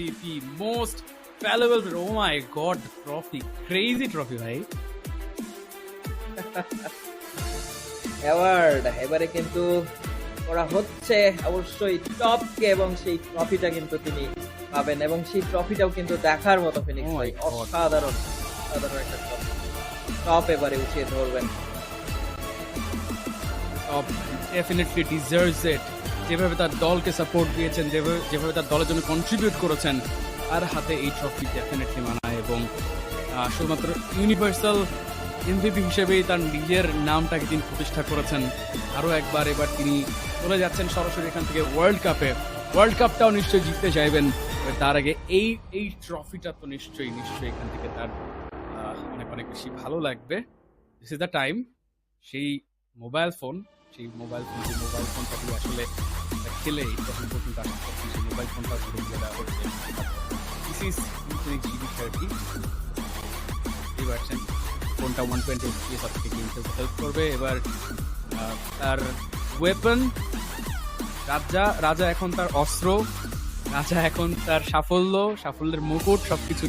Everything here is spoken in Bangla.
এমভিপি, মোস্ট ভ্যালুয়েবল, ও মাই গড, ট্রফি, ক্রেজি ট্রফি ভাই। অ্যাওয়ার্ড এবারে কিন্তু করা হচ্ছে অবশ্যই টপকে, এবং সেই ট্রফিটা কিন্তু তিনি পাবেন, এবং সেই ট্রফিটাও কিন্তু দেখার মতো ফিনিক্স Oh my ভাই, God. অসাধারণ অসাধারণ একটা ট্রফি। টপ এবারে উঠিয়ে ধরবেন। টপ ডেফিনেটলি ডিজার্ভস ইট। যেভাবে তার দলকে সাপোর্ট দিয়েছেন, যেভাবে তার দলের জন্য কন্ট্রিবিউট করেছেন, তার হাতে এই ট্রফি ডেফিনেটলি মানায়। এবং শুধুমাত্র ইউনিভার্সাল এমভিপি হিসেবেই তার নিজের নামটাকে তিনি প্রতিষ্ঠা করেছেন। আরও একবার এবার তিনি চলে যাচ্ছেন সরাসরি এখান থেকে ওয়ার্ল্ড কাপে। ওয়ার্ল্ড কাপটাও নিশ্চয়ই জিততে চাইবেন। তবে তার আগে এই ট্রফিটা তো নিশ্চয়ই এখান থেকে তার অনেক অনেক বেশি ভালো লাগবে। This is the time. সেই মোবাইল ফোনটা দিয়ে আসলে খেলে তখন পর্যন্ত আসা করছি, সেই মোবাইল ফোনটা শুরু করে দেওয়া হচ্ছে। This is Infinix GV30 version. ফোনটা 120 FPS থেকে গেম খেলতে হেল্প করবে। এবার তার ওয়েপন, রাজা এখন তার অস্ত্র, রাজা এখন তার সাফল্যের মুকুট, সবকিছু